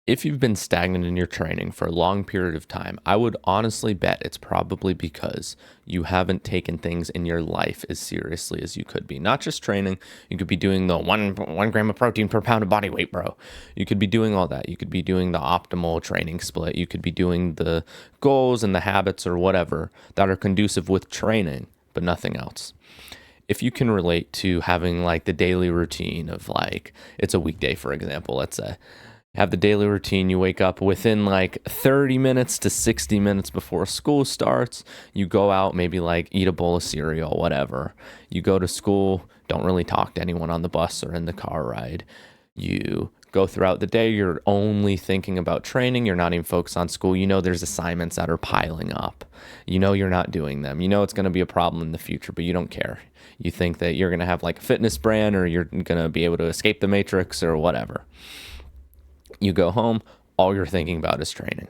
If you've been stagnant in your training for a long period of time, I would honestly bet it's probably because you haven't taken things in your life as seriously as you could be. Not just training, you could be doing the one gram of protein per pound of body weight, bro. You could be doing all that. You could be doing the optimal training split. You could be doing the goals and the habits or whatever that are conducive with training, but nothing else. If you can relate to having like the daily routine of like, it's a weekday, for example, let's say have the daily routine. You wake up within like 30 minutes to 60 minutes before school starts. You go out, maybe like eat a bowl of cereal, whatever. You go to school, don't really talk to anyone on the bus or in the car ride. You go throughout the day, you're only thinking about training. You're not even focused on school. You know there's assignments that are piling up. You know you're not doing them. You know it's going to be a problem in the future, but you don't care. You think that you're going to have like a fitness brand or you're going to be able to escape the matrix or whatever. You go home, all you're thinking about is training.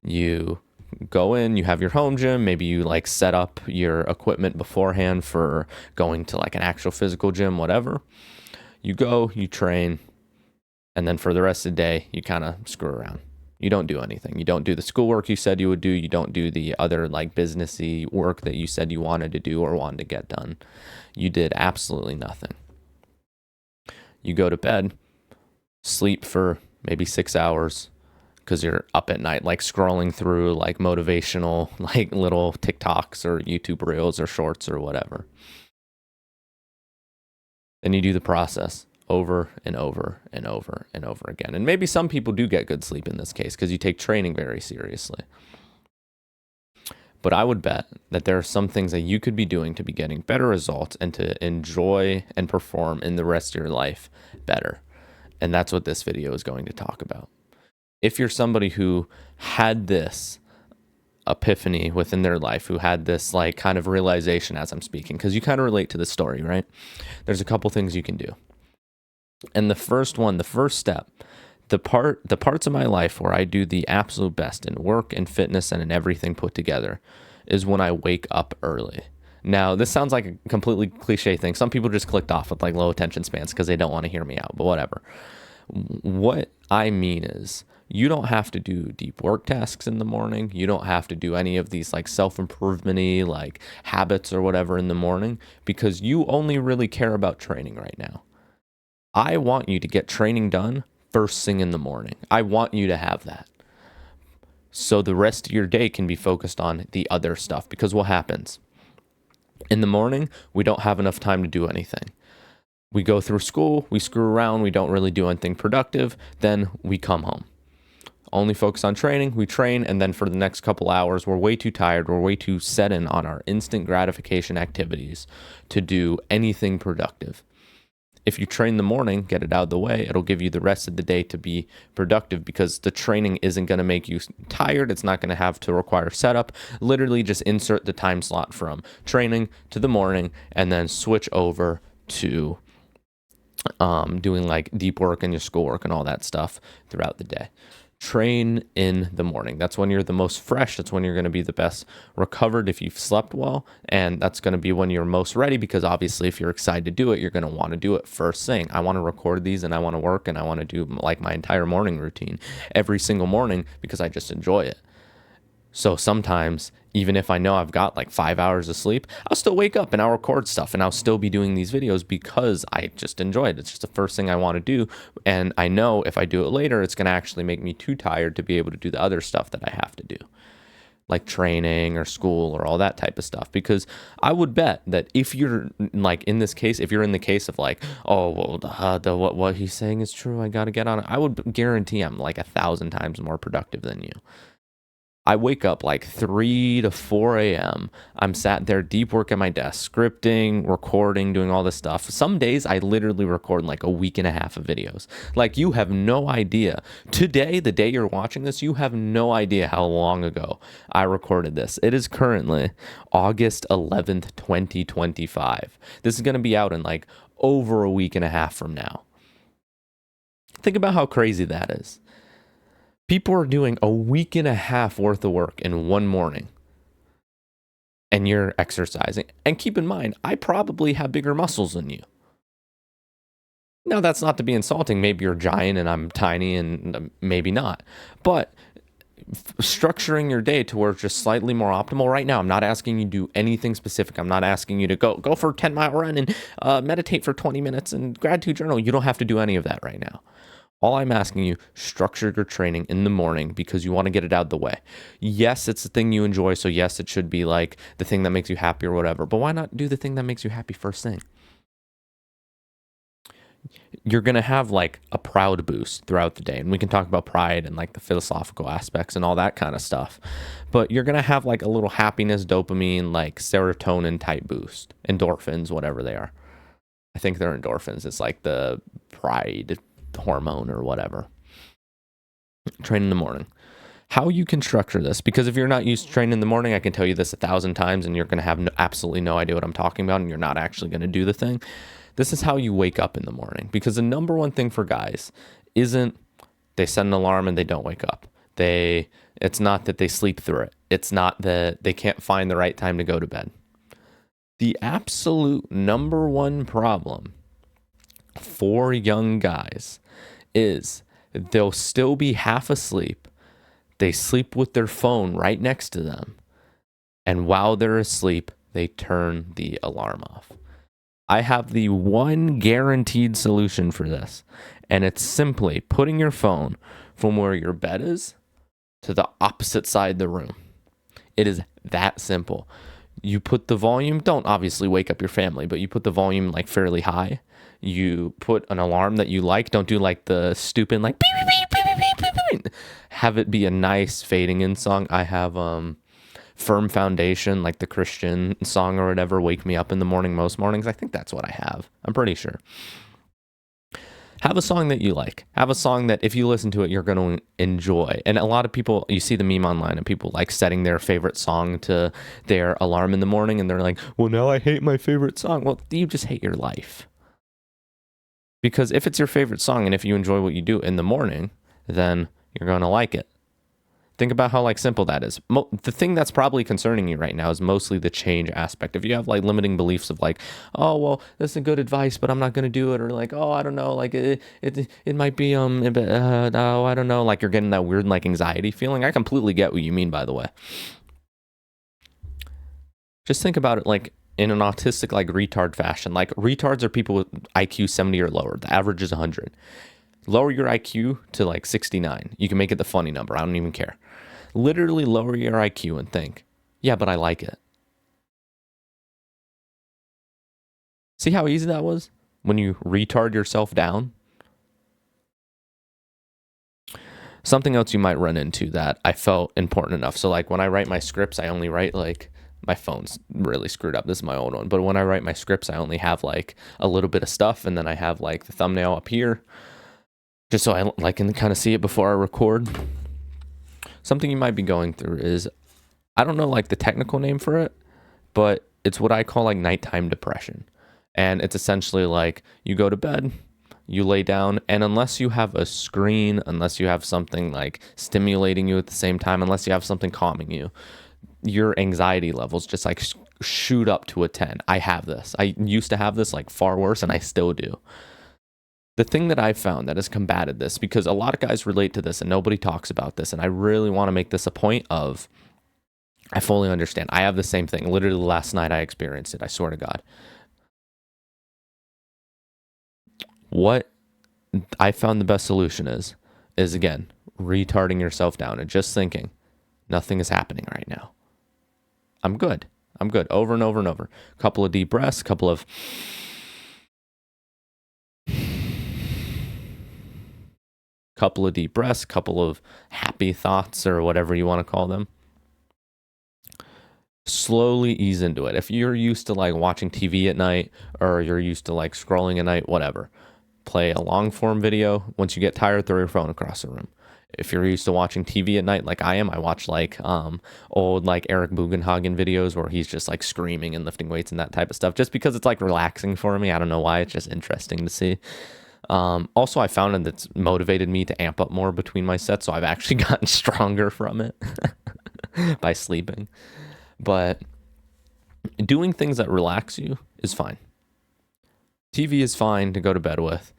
You go in, you have your home gym, maybe you like set up your equipment beforehand for going to like an actual physical gym, whatever. You go, you train, and then for the rest of the day, you kind of screw around. You don't do anything. You don't do the schoolwork you said you would do. You don't do the other like businessy work that you said you wanted to do or wanted to get done. You did absolutely nothing. You go to bed, sleep for maybe 6 hours because you're up at night, like scrolling through like motivational, like little TikToks or YouTube reels or shorts or whatever. Then you do the process over and over and over and over again. And maybe some people do get good sleep in this case because you take training very seriously. But I would bet that there are some things that you could be doing to be getting better results and to enjoy and perform in the rest of your life better. And that's what this video is going to talk about. If you're somebody who had this epiphany within their life, who had this like kind of realization as I'm speaking, because you kind of relate to the story, right? There's a couple things you can do. And the first one, the first step, the parts of my life where I do the absolute best in work and fitness and in everything put together is when I wake up early. Now, this sounds like a completely cliche thing. Some people just clicked off with like low attention spans because they don't want to hear me out, but whatever. What I mean is you don't have to do deep work tasks in the morning. You don't have to do any of these like self-improvement-y like habits or whatever in the morning because you only really care about training right now. I want you to get training done first thing in the morning. I want you to have that. So the rest of your day can be focused on the other stuff because what happens? In the morning, we don't have enough time to do anything. We go through school, we screw around, we don't really do anything productive, then we come home. Only focus on training, we train, and then for the next couple hours, we're way too tired, we're way too set in on our instant gratification activities to do anything productive. If you train in the morning, get it out of the way, it'll give you the rest of the day to be productive because the training isn't going to make you tired. It's not going to have to require setup. Literally just insert the time slot from training to the morning and then switch over to doing like deep work and your schoolwork and all that stuff throughout the day. Train in the morning. That's when you're the most fresh. That's when you're going to be the best recovered if you've slept well. And that's going to be when you're most ready because obviously if you're excited to do it, you're going to want to do it first thing. I want to record these and I want to work and I want to do like my entire morning routine every single morning because I just enjoy it. So sometimes, even if I know I've got like 5 hours of sleep, I'll still wake up and I'll record stuff and I'll still be doing these videos because I just enjoy it. It's just the first thing I want to do. And I know if I do it later, it's going to actually make me too tired to be able to do the other stuff that I have to do, like training or school or all that type of stuff. Because I would bet that if you're like in this case, if you're in the case of like, oh, well, what he's saying is true, I got to get on it, I would guarantee I'm like 1,000 times more productive than you. I wake up like 3 to 4 a.m. I'm sat there deep work at my desk, scripting, recording, doing all this stuff. Some days I literally record like a week and a half of videos. Like you have no idea. Today, the day you're watching this, you have no idea how long ago I recorded this. It is currently August 11th, 2025. This is going to be out in like over a week and a half from now. Think about how crazy that is. People are doing a week and a half worth of work in one morning and you're exercising. And keep in mind, I probably have bigger muscles than you. Now, that's not to be insulting. Maybe you're giant and I'm tiny, and maybe not. But structuring your day to where it's just slightly more optimal right now. I'm not asking you to do anything specific. I'm not asking you to go for a 10-mile run and meditate for 20 minutes and gratitude journal. You don't have to do any of that right now. All I'm asking you, structure your training in the morning because you want to get it out of the way. Yes, it's the thing you enjoy. So yes, it should be like the thing that makes you happy or whatever. But why not do the thing that makes you happy first thing? You're going to have like a proud boost throughout the day. And we can talk about pride and like the philosophical aspects and all that kind of stuff. But you're going to have like a little happiness, dopamine, like serotonin type boost, endorphins, whatever they are. I think they're endorphins. It's like the pride hormone or whatever. Train in the morning. How you can structure this, because if you're not used to training in the morning, I can tell you this 1,000 times and you're going to have absolutely no idea what I'm talking about and you're not actually going to do the thing. This is how you wake up in the morning, because the number one thing for guys isn't they set an alarm and they don't wake up. It's not that they sleep through it. It's not that they can't find the right time to go to bed. The absolute number one problem for young guys is they'll still be half asleep. They sleep with their phone right next to them. And while they're asleep, they turn the alarm off. I have the one guaranteed solution for this, and it's simply putting your phone from where your bed is to the opposite side of the room. It is that simple. You put the volume, don't obviously wake up your family, but you put the volume like fairly high. You put an alarm that you like. Don't do like the stupid like beep, beep, beep, beep, beep, beep, beep. Have it be a nice fading in song. I have Firm Foundation, like the Christian song or whatever, wake me up in the morning most mornings. I think that's what I have. I'm pretty sure. Have a song that you like. Have a song that if you listen to it, you're going to enjoy. And a lot of people, you see the meme online and people like setting their favorite song to their alarm in the morning and they're like, well, now I hate my favorite song. Well, you just hate your life. Because if it's your favorite song and if you enjoy what you do in the morning, then you're going to like it. Think about how like simple that is. The thing that's probably concerning you right now is mostly the change aspect. If you have like limiting beliefs of like, oh well, this is good advice, but I'm not gonna do it, or like, oh I don't know, like it might be no, I don't know, like you're getting that weird like anxiety feeling. I completely get what you mean, by the way. Just think about it like in an autistic like retard fashion. Like retards are people with IQ 70 or lower. The average is 100. Lower your IQ to like 69. You can make it the funny number. I don't even care. Literally lower your IQ and think, yeah, but I like it. See how easy that was when you retard yourself down? Something else you might run into that I felt important enough. So like when I write my scripts, I only write like, my phone's really screwed up. This is my old one. But when I write my scripts, I only have like a little bit of stuff. And then I have like the thumbnail up here, just so I like can kind of see it before I record. Something you might be going through is, I don't know like the technical name for it, but it's what I call like nighttime depression. And it's essentially like you go to bed, you lay down, and unless you have a screen, unless you have something like stimulating you at the same time, unless you have something calming you, your anxiety levels just like shoot up to a 10. I have this. I used to have this like far worse, and I still do. The thing that I've found that has combated this, because a lot of guys relate to this and nobody talks about this, and I really want to make this a point of, I fully understand. I have the same thing. Literally last night I experienced it. I swear to God. What I found the best solution is again, retarding yourself down and just thinking, nothing is happening right now. I'm good. Over and over and over. Couple of deep breaths, couple of deep breaths, couple of happy thoughts or whatever you want to call them. Slowly ease into it. If you're used to like watching TV at night, or you're used to like scrolling at night, whatever, play a long form video. Once you get tired, throw your phone across the room. If you're used to watching TV at night like I am, I watch like old like Eric Bugenhagen videos where he's just like screaming and lifting weights and that type of stuff, just because it's like relaxing for me. I don't know why, it's just interesting to see. Also, I found that it's motivated me to amp up more between my sets, so I've actually gotten stronger from it by sleeping. But doing things that relax you is fine. TV is fine to go to bed with.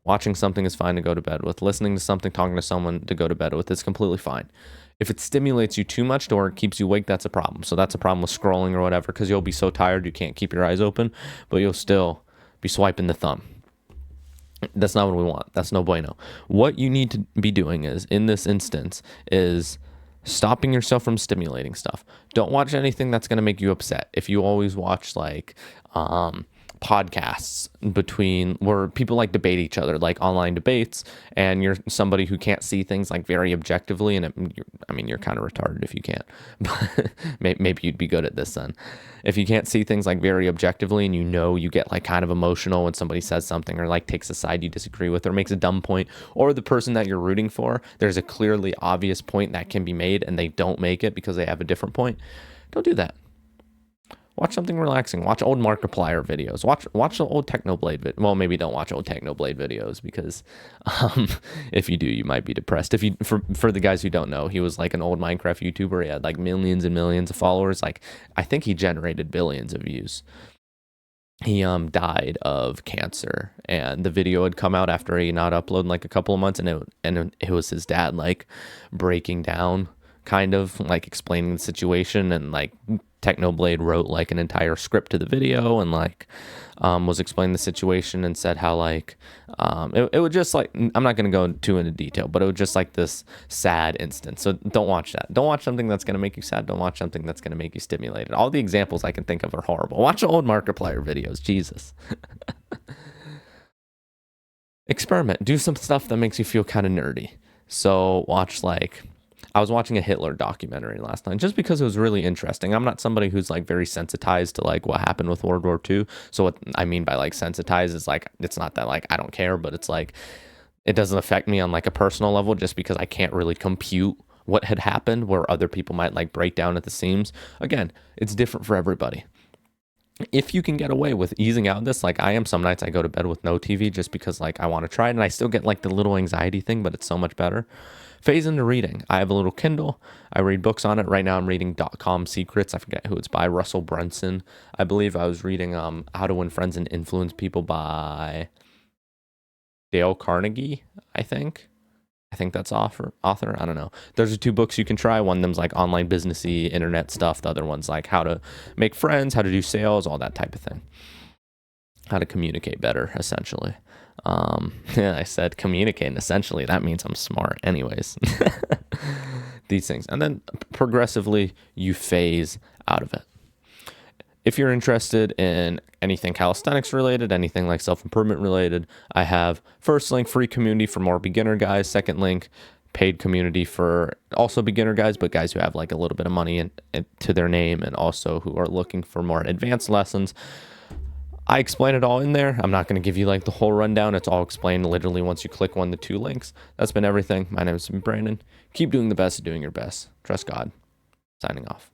Watching something is fine to go to bed with. Listening to something, talking to someone to go to bed with is completely fine. If it stimulates you too much or it keeps you awake, that's a problem. So that's a problem with scrolling or whatever, because you'll be so tired you can't keep your eyes open, but you'll still be swiping the thumb. That's not what we want. That's no bueno. What you need to be doing is, in this instance, is stopping yourself from stimulating stuff. Don't watch anything that's going to make you upset. If you always watch like podcasts between where people like debate each other, like online debates, and you're somebody who can't see things like very objectively, and you're kind of retarded if you can't, but maybe you'd be good at this then. If you can't see things like very objectively, and you get like kind of emotional when somebody says something or like takes a side you disagree with or makes a dumb point, or the person that you're rooting for, there's a clearly obvious point that can be made and they don't make it because they have a different point, don't do that. Watch something relaxing. Watch old Markiplier videos. Watch the old Technoblade Well, maybe don't watch old Technoblade videos, because if you do, you might be depressed. For the guys who don't know, he was like an old Minecraft YouTuber. He had like millions and millions of followers. Like, I think he generated billions of views. He died of cancer, and the video had come out after he not uploaded like a couple of months, and it was his dad like breaking down, kind of like explaining the situation, and like Technoblade wrote like an entire script to the video and like was explaining the situation and said how like it would just like, I'm not going to go too into detail, but it was just like this sad instance. So don't watch that. Don't watch something that's going to make you sad. Don't watch something that's going to make you stimulated. All the examples I can think of are horrible. Watch the old Markiplier videos. Jesus. Experiment. Do some stuff that makes you feel kind of nerdy. So watch like, I was watching a Hitler documentary last night just because it was really interesting. I'm not somebody who's like very sensitized to like what happened with World War II. So what I mean by like sensitized is like, it's not that like I don't care, but it's like it doesn't affect me on like a personal level just because I can't really compute what had happened, where other people might like break down at the seams. Again, it's different for everybody. If you can get away with easing out this, like I am, some nights I go to bed with no TV just because like I want to try it, and I still get like the little anxiety thing, but it's so much better. Phase into reading. I have a little Kindle. I read books on it. Right now I'm reading .com Secrets. I forget who it's by. Russell Brunson. I believe I was reading How to Win Friends and Influence People by Dale Carnegie, I think. I think that's author. I don't know. Those are two books you can try. One of them's like online businessy internet stuff. The other one's like how to make friends, how to do sales, all that type of thing. How to communicate better, essentially. Yeah, I said communicating. Essentially, that means I'm smart. Anyways, these things. And then progressively you phase out of it. If you're interested in anything calisthenics related, anything like self-improvement related, I have first link, free community for more beginner guys. Second link, paid community for also beginner guys, but guys who have like a little bit of money to their name, and also who are looking for more advanced lessons. I explain it all in there. I'm not going to give you like the whole rundown. It's all explained literally once you click one of the two links. That's been everything. My name is Brandon. Keep doing the best at doing your best. Trust God. Signing off.